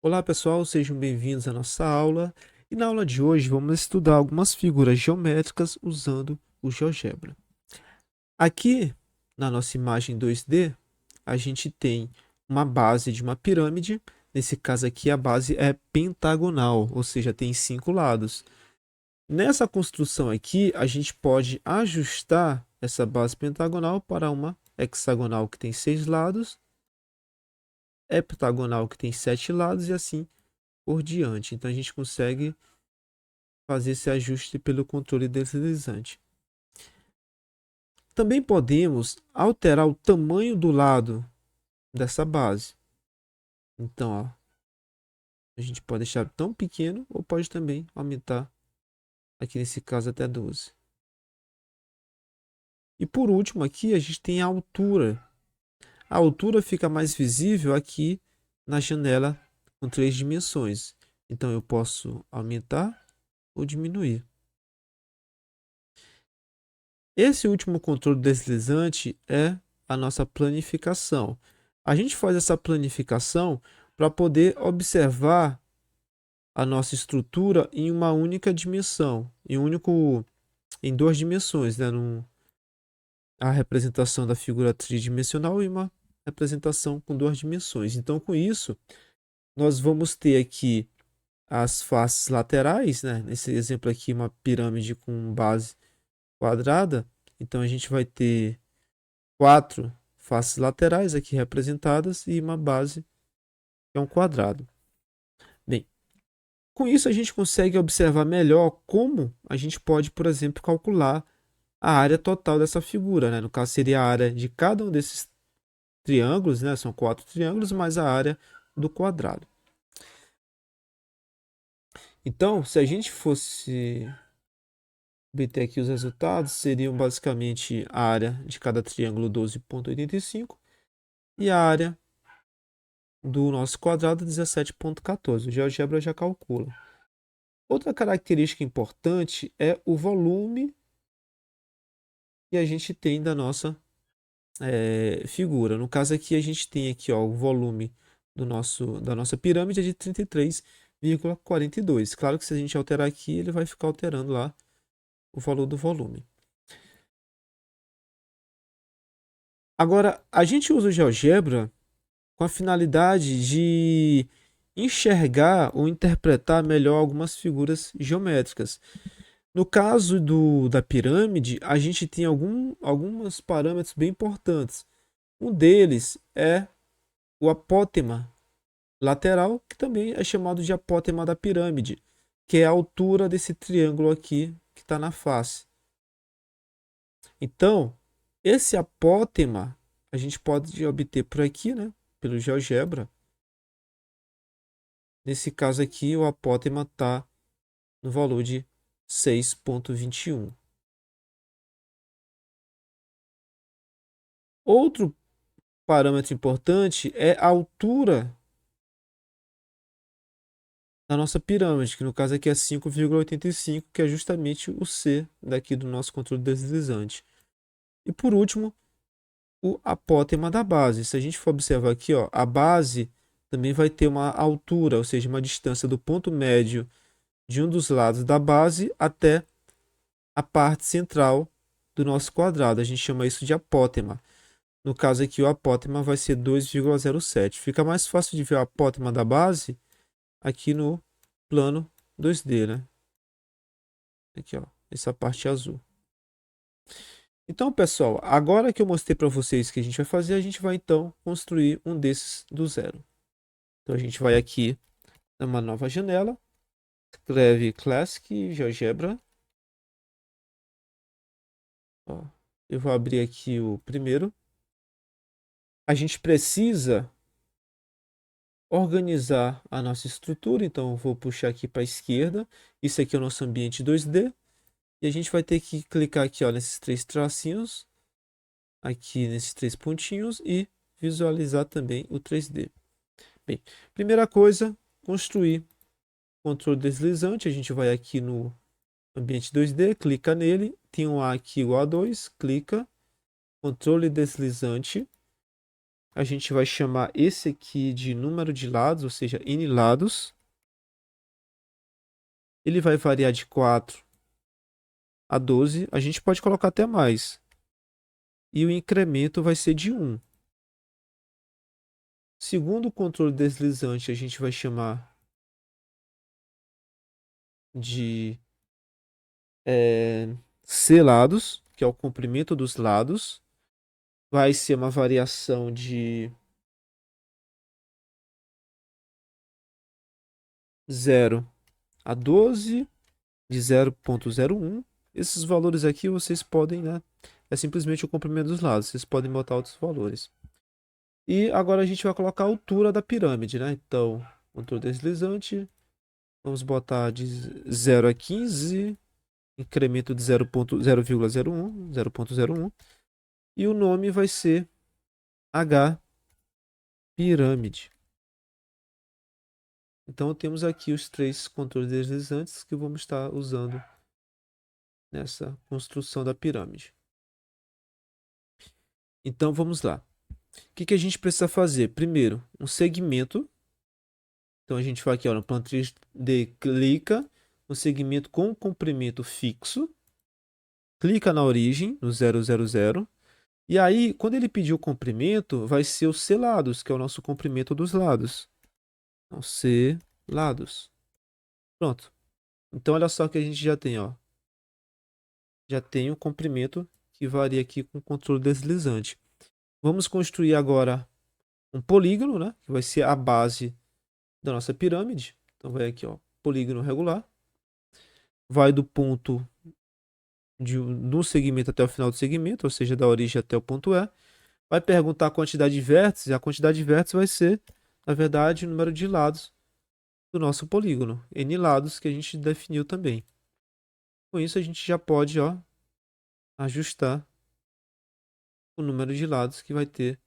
Olá pessoal, sejam bem-vindos à nossa aula. E na aula de hoje vamos estudar algumas figuras geométricas usando o GeoGebra. Aqui na nossa imagem 2D, a gente tem uma base de uma pirâmide. Nesse caso aqui a base é pentagonal, ou seja, tem 5 lados. Nessa construção aqui, a gente pode ajustar essa base pentagonal para uma hexagonal que tem 6 lados, heptagonal que tem 7 lados e assim por diante. Então a gente consegue fazer esse ajuste pelo controle deslizante. Também podemos alterar o tamanho do lado dessa base. Então, ó, a gente pode deixar tão pequeno ou pode também aumentar, aqui nesse caso, até 12. E por último aqui a gente tem a altura. A altura fica mais visível aqui na janela com 3 dimensões. Então eu posso aumentar ou diminuir. Esse último controle deslizante é a nossa planificação. A gente faz essa planificação para poder observar a nossa estrutura em uma única dimensão, em 2 dimensões, né? A representação da figura tridimensional e uma representação com 2 dimensões. Então, com isso, nós vamos ter aqui as faces laterais, né? Nesse exemplo aqui, uma pirâmide com base quadrada. Então, a gente vai ter 4 faces laterais aqui representadas e uma base que é um quadrado. Bem, com isso a gente consegue observar melhor como a gente pode, por exemplo, calcular a área total dessa figura, né? No caso seria a área de cada um desses triângulos, né? São 4 triângulos mais a área do quadrado. Então, se a gente fosse obter aqui os resultados, seriam basicamente a área de cada triângulo 12,85 e a área do nosso quadrado 17,14. O GeoGebra já calcula. Outra característica importante é o volume que a gente tem da nossa figura. No caso aqui, a gente tem aqui, ó, o volume da nossa pirâmide é de 33,42. Claro que se a gente alterar aqui, ele vai ficar alterando lá o valor do volume. Agora, a gente usa o GeoGebra com a finalidade de enxergar ou interpretar melhor algumas figuras geométricas. No caso da pirâmide, a gente tem alguns parâmetros bem importantes. Um deles é o apótema lateral, que também é chamado de apótema da pirâmide, que é a altura desse triângulo aqui que está na face. Então, esse apótema a gente pode obter por aqui, né, pelo GeoGebra. Nesse caso aqui, o apótema está no valor de 6,21. Outro parâmetro importante é a altura da nossa pirâmide, que no caso aqui é 5,85, que é justamente o C daqui do nosso controle deslizante. E por último, o apótema da base. Se a gente for observar aqui, ó, a base também vai ter uma altura, ou seja, uma distância do ponto médio de um dos lados da base até a parte central do nosso quadrado. A gente chama isso de apótema. No caso aqui, o apótema vai ser 2,07. Fica mais fácil de ver o apótema da base aqui no plano 2D, né? Aqui, ó, essa parte azul. Então, pessoal, agora que eu mostrei para vocês o que a gente vai fazer, a gente vai então construir um desses do zero. Então, a gente vai aqui numa nova janela, escreve Classic GeoGebra. Ó, eu vou abrir aqui o primeiro. A gente precisa organizar a nossa estrutura, então eu vou puxar aqui para a esquerda. Isso aqui é o nosso ambiente 2D. E a gente vai ter que clicar aqui, ó, nesses 3 tracinhos, aqui nesses 3 pontinhos e visualizar também o 3D. Bem, primeira coisa, construir controle deslizante. A gente vai aqui no ambiente 2D, clica nele, tem um A aqui igual a 2, clica, controle deslizante. a gente vai chamar esse aqui de número de lados, ou seja, n lados. Ele vai variar de 4 a 12. A gente pode colocar até mais. E o incremento vai ser de 1. Segundo o controle deslizante, a gente vai chamar de C lados, que é o comprimento dos lados. Vai ser uma variação de 0 a 12, de 0,01. Esses valores aqui vocês podem, né? É simplesmente o comprimento dos lados. Vocês podem botar outros valores. E agora a gente vai colocar a altura da pirâmide, né? Então, controle deslizante. Vamos botar de 0 a 15. Incremento de 0,01. 0,01. E o nome vai ser H pirâmide. Então temos aqui os 3 controles deslizantes que vamos estar usando nessa construção da pirâmide. Então vamos lá. O que a gente precisa fazer? Primeiro, um segmento. Então a gente vai aqui ó, no plano 3D, clica no segmento com comprimento fixo. Clica na origem, no 000. E aí, quando ele pedir o comprimento, vai ser os C lados, que é o nosso comprimento dos lados. Então, C lados. Pronto. Então, olha só que a gente já tem, ó. Já tem o comprimento que varia aqui com o controle deslizante. Vamos construir agora um polígono, né? Que vai ser a base da nossa pirâmide. Então, vai aqui, ó, polígono regular. Vai do ponto do segmento até o final do segmento, ou seja, da origem até o ponto E. Vai perguntar a quantidade de vértices. A quantidade de vértices vai ser, na verdade, o número de lados do nosso polígono. N lados que a gente definiu também. Com isso, a gente já pode, ó, ajustar o número de lados que vai ter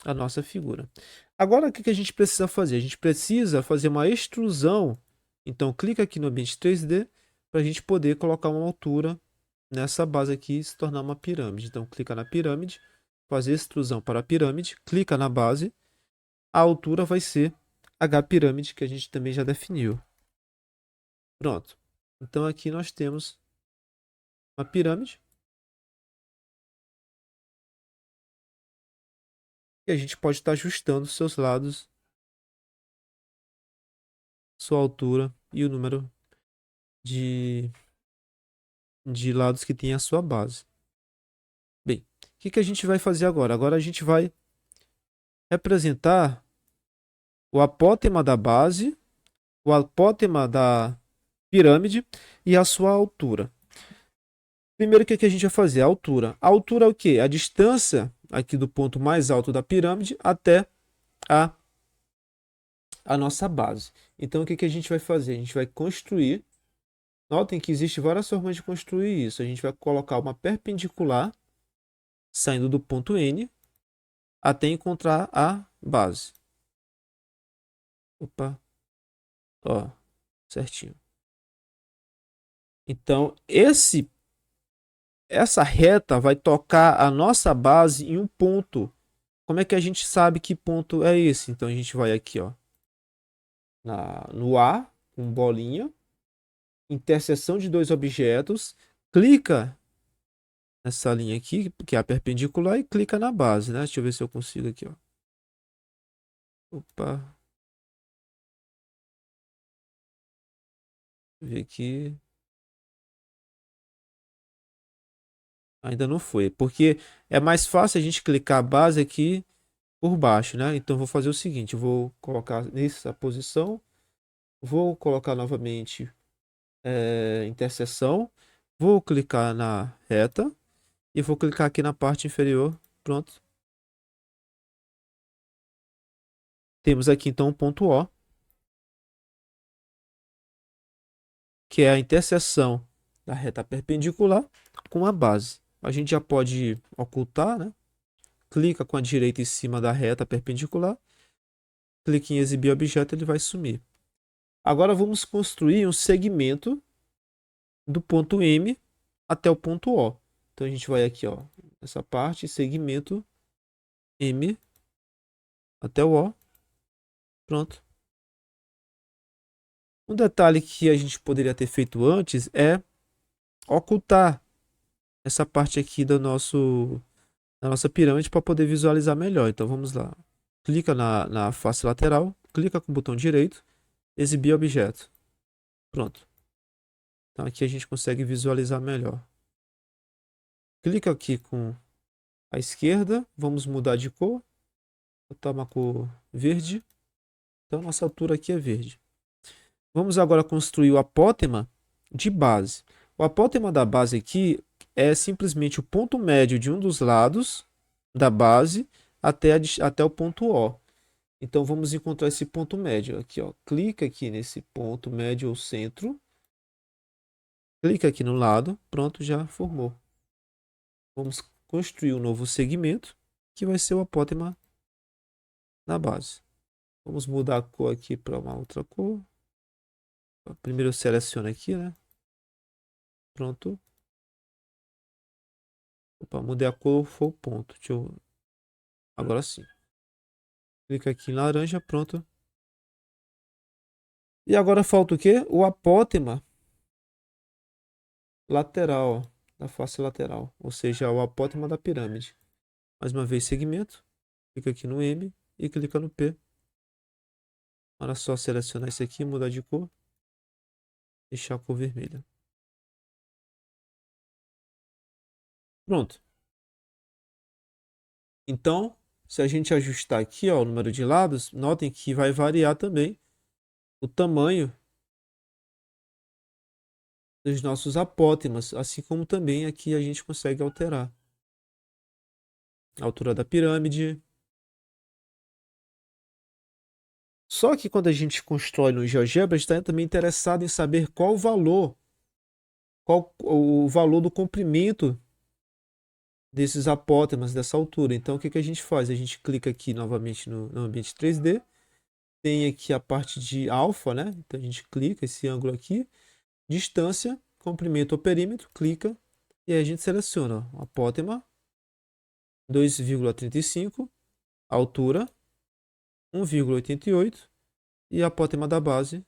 a nossa figura. Agora, o que a gente precisa fazer? A gente precisa fazer uma extrusão. Então, clica aqui no ambiente 3D para a gente poder colocar uma altura nessa base aqui e se tornar uma pirâmide. Então, clica na pirâmide, fazer extrusão para a pirâmide, clica na base. A altura vai ser H pirâmide, que a gente também já definiu. Pronto. Então, aqui nós temos uma pirâmide. E a gente pode estar ajustando seus lados, sua altura e o número de lados que tem a sua base. Bem, o que a gente vai fazer agora? Agora a gente vai representar o apótema da base, o apótema da pirâmide e a sua altura. Primeiro, o que a gente vai fazer? A altura. A altura é o quê? A distância aqui do ponto mais alto da pirâmide até a nossa base. Então, o que a gente vai fazer? A gente vai construir. Notem que existe várias formas de construir isso. A gente vai colocar uma perpendicular saindo do ponto N até encontrar a base. Opa, ó, certinho. Então, essa reta vai tocar a nossa base em um ponto. Como é que a gente sabe que ponto é esse? Então, a gente vai aqui, ó, no A, com bolinha, interseção de dois objetos, clica nessa linha aqui, que é a perpendicular, e clica na base, né? Deixa eu ver se eu consigo aqui, ó. Opa. Deixa eu ver aqui. Ainda não foi, porque é mais fácil a gente clicar a base aqui por baixo, né? Então vou fazer o seguinte, eu vou colocar nessa posição, vou colocar novamente interseção, vou clicar na reta e vou clicar aqui na parte inferior. Pronto. Temos aqui então um ponto O, que é a interseção da reta perpendicular com a base. A gente já pode ocultar, né? Clica com a direita em cima da reta perpendicular, clique em exibir objeto, ele vai sumir. Agora vamos construir um segmento do ponto M até o ponto O. Então a gente vai aqui, ó, nessa parte, segmento M até o O. Pronto. Um detalhe que a gente poderia ter feito antes é ocultar essa parte aqui da nossa pirâmide para poder visualizar melhor. Então vamos lá. Clica na face lateral, clica com o botão direito, exibir objeto. Pronto. Então aqui a gente consegue visualizar melhor. Clica aqui com a esquerda, vamos mudar de cor. Vou botar uma cor verde. Então nossa altura aqui é verde. Vamos agora construir o apótema de base. O apótema da base aqui é simplesmente o ponto médio de um dos lados da base até o ponto O. Então vamos encontrar esse ponto médio aqui, ó. Clica aqui nesse ponto médio ou centro. Clica aqui no lado, pronto, já formou. Vamos construir um novo segmento, que vai ser o apótema na base. Vamos mudar a cor aqui para uma outra cor. Primeiro eu seleciono aqui, né? Pronto. Opa, mudei a cor, foi o ponto. Agora sim. Clica aqui em laranja, pronto. E agora falta o quê? O apótema lateral, da face lateral. Ou seja, o apótema da pirâmide. Mais uma vez, segmento. Clica aqui no M e clica no P. Olha só, selecionar esse aqui, mudar de cor. Deixar a cor vermelha. Pronto. Então, se a gente ajustar aqui, ó, o número de lados, notem que vai variar também o tamanho dos nossos apótemas, assim como também aqui a gente consegue alterar a altura da pirâmide. Só que quando a gente constrói no GeoGebra, a gente está também interessado em saber qual o valor do comprimento desses apótemas dessa altura. Então, o que a gente faz? A gente clica aqui novamente no ambiente 3D, tem aqui a parte de alfa, né? Então, a gente clica esse ângulo aqui, distância, comprimento ou perímetro, clica, e aí a gente seleciona ó, apótema 2,35, altura 1,88 e apótema da base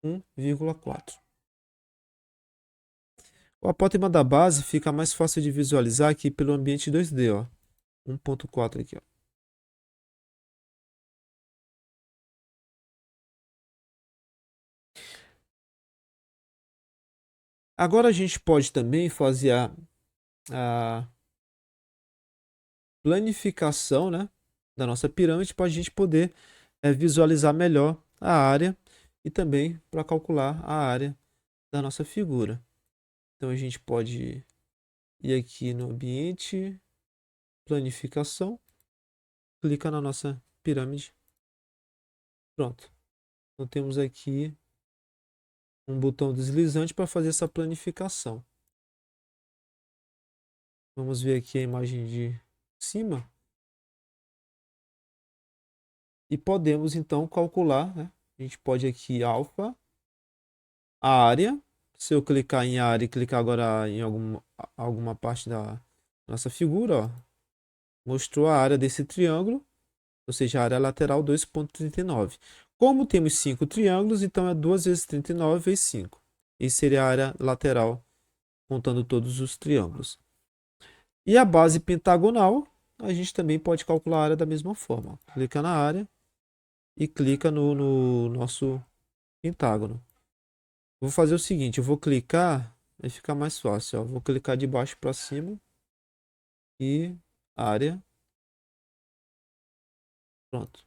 1,4. O apótema da base fica mais fácil de visualizar aqui pelo ambiente 2D, ó. 1.4 aqui, ó. Agora a gente pode também fazer a planificação, né, da nossa pirâmide para a gente poder visualizar melhor a área e também para calcular a área da nossa figura. Então a gente pode ir aqui no ambiente, planificação, clica na nossa pirâmide. Pronto. Então temos aqui um botão deslizante para fazer essa planificação. Vamos ver aqui a imagem de cima. E podemos então calcular, né? A gente pode aqui alfa, a área. Se eu clicar em área e clicar agora em alguma parte da nossa figura, ó, mostrou a área desse triângulo, ou seja, a área lateral 2,39. Como temos 5 triângulos, então é 2 vezes 39 vezes 5. Isso seria a área lateral, contando todos os triângulos. E a base pentagonal, a gente também pode calcular a área da mesma forma. Clica na área e clica no nosso pentágono. Vou fazer o seguinte, eu vou clicar, vai ficar mais fácil, ó. Vou clicar de baixo para cima e área. Pronto.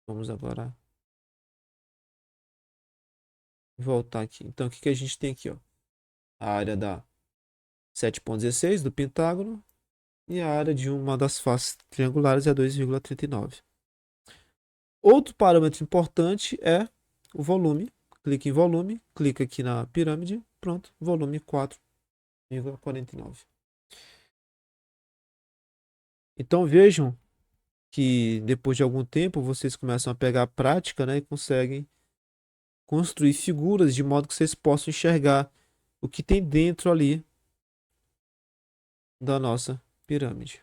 Vamos agora voltar aqui. Então, o que a gente tem aqui, ó? A área da 7,16 do pentágono e a área de uma das faces triangulares é 2,39. Outro parâmetro importante é o volume. Clique em volume, clica aqui na pirâmide, pronto, volume 4,49. Então vejam que depois de algum tempo vocês começam a pegar a prática, né, e conseguem construir figuras de modo que vocês possam enxergar o que tem dentro ali da nossa pirâmide.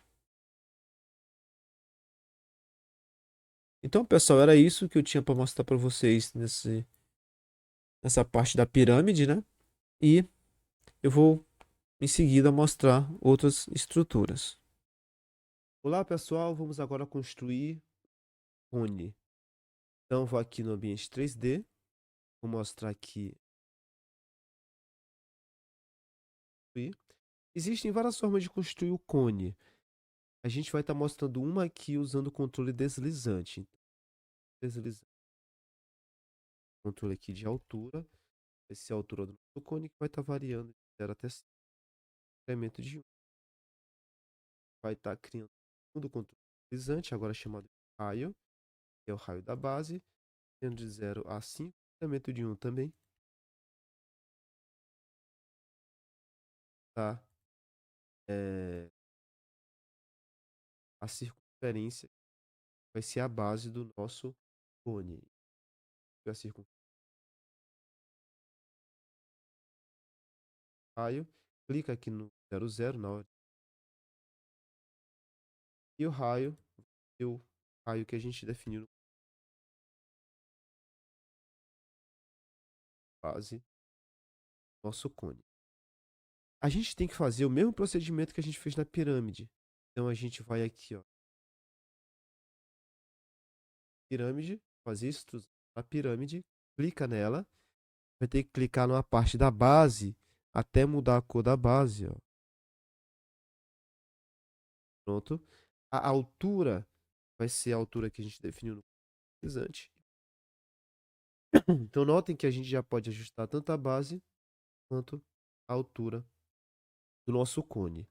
Então, pessoal, era isso que eu tinha para mostrar para vocês nessa parte da pirâmide, né? E eu vou em seguida mostrar outras estruturas. Olá, pessoal, vamos agora construir cone. Então, vou aqui no ambiente 3D, vou mostrar aqui. Existem várias formas de construir o cone. A gente vai estar mostrando uma aqui usando o controle deslizante. Deslizante. Controle aqui de altura. Essa é a altura do nosso cone que vai estar variando de 0 até 5. Incremento de 1. Vai estar criando um do controle deslizante, agora chamado de raio, que é o raio da base, tendo de 0 a 5. Incremento de 1 também. Tá? É, a circunferência vai ser a base do nosso cone. A circunferência do raio. Clica aqui no 00 na hora. E o raio, o raio que a gente definiu no base do nosso cone. A gente tem que fazer o mesmo procedimento que a gente fez na pirâmide. Então a gente vai aqui, ó, pirâmide, fazer isso na pirâmide, clica nela, vai ter que clicar numa parte da base até mudar a cor da base, ó. Pronto. A altura vai ser a altura que a gente definiu no antes. Então notem que a gente já pode ajustar tanto a base quanto a altura do nosso cone.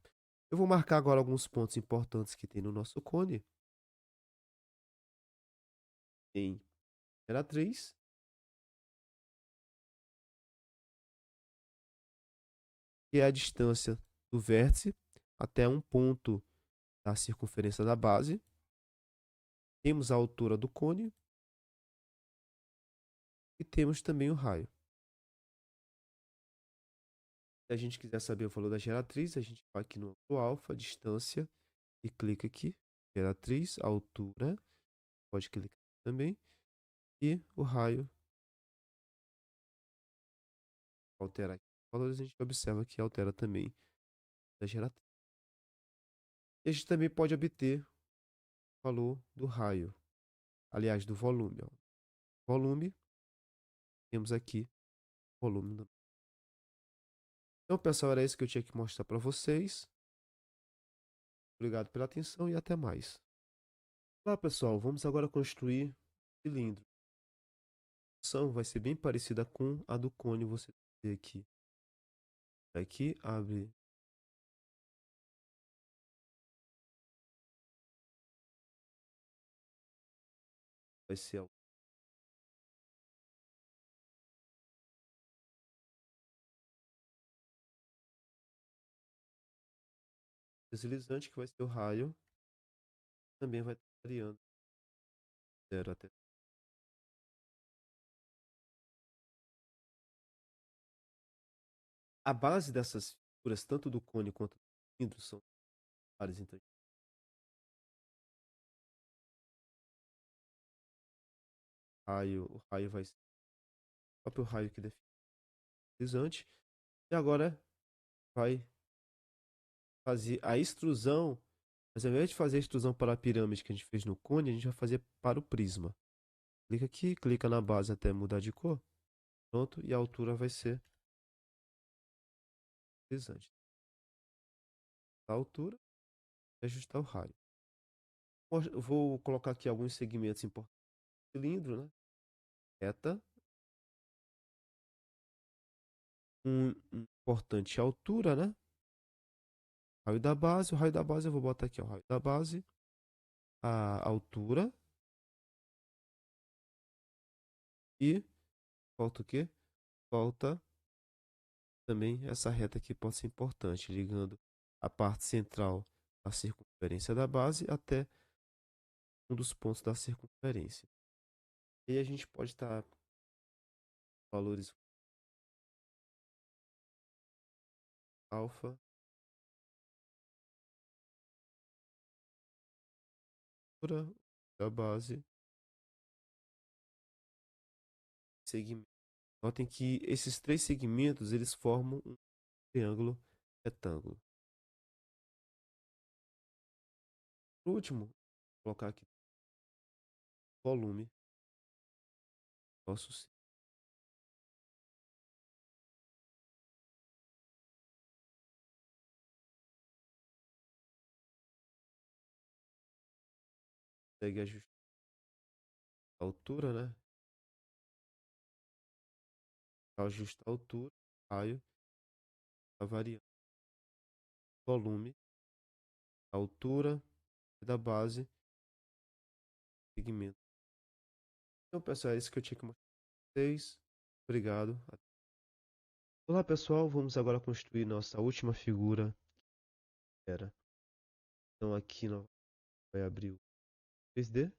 Eu vou marcar agora alguns pontos importantes que tem no nosso cone. Em Geratriz, que é a distância do vértice até um ponto da circunferência da base. Temos a altura do cone e temos também o raio. Se a gente quiser saber o valor da geratriz, a gente vai aqui no ângulo alfa, distância, e clica aqui. Geratriz, altura, pode clicar também. E o raio, alterar aqui os valores, a gente observa que altera também da geratriz. E a gente também pode obter o valor do raio, aliás, do volume. Ó. Volume, temos aqui o volume. Então, pessoal, era isso que eu tinha que mostrar para vocês. Obrigado pela atenção e até mais. Olá, pessoal, vamos agora construir um cilindro. A ação vai ser bem parecida com a do cone, você vê aqui. Aqui, abre. Vai ser o deslizante, que vai ser o raio. Também vai estar variando 0 até. A base dessas figuras, tanto do cone quanto do cilindro, são pares. Então, o raio vai ser o próprio raio que define o deslizante. E agora vai fazer a extrusão, mas ao invés de fazer a extrusão para a pirâmide que a gente fez no cone, a gente vai fazer para o prisma. Clica aqui, clica na base até mudar de cor. Pronto, e a altura vai ser deslizante. A altura e ajustar o raio. Eu vou colocar aqui alguns segmentos importantes do cilindro, né? Reta. Um importante altura, né? Raio da base. O raio da base eu vou botar aqui, ó. O raio da base. A altura. E falta o quê? Falta também essa reta aqui pode ser importante, ligando a parte central da circunferência da base até um dos pontos da circunferência. E a gente pode estar valores alfa, altura da base segmentos. Notem que esses três segmentos eles formam um triângulo retângulo. Por último, vou colocar aqui volume nosso consegue ajustar a altura, né? Ajustar a altura, raio, a variância, volume, a altura da base, segmento. Então, pessoal, é isso que eu tinha que mostrar para vocês. Obrigado. Olá, pessoal. Vamos agora construir nossa última figura. Era. Então, aqui nós vai abrir o 3D.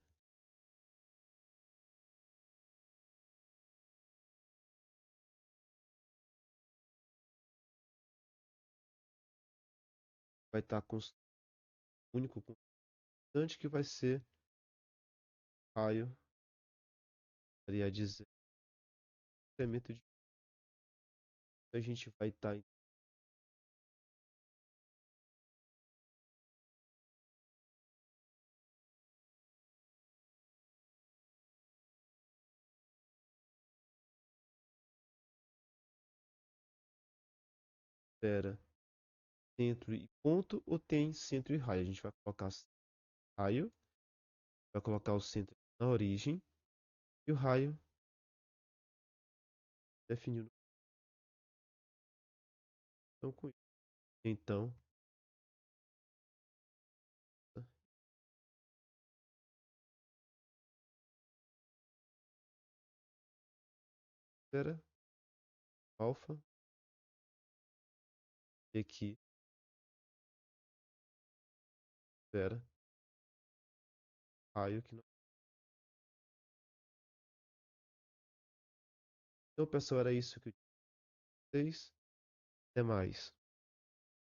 Vai estar com o único constante que vai ser raio, queria dizer, incremento de a gente vai estar em esfera, centro e ponto ou tem centro e raio. A gente vai colocar raio, vai colocar o centro na origem e o raio definido. Então, com isso. Então, esfera, alfa, e aqui, esfera, raio que não. Então, pessoal, era isso que eu disse. Até mais.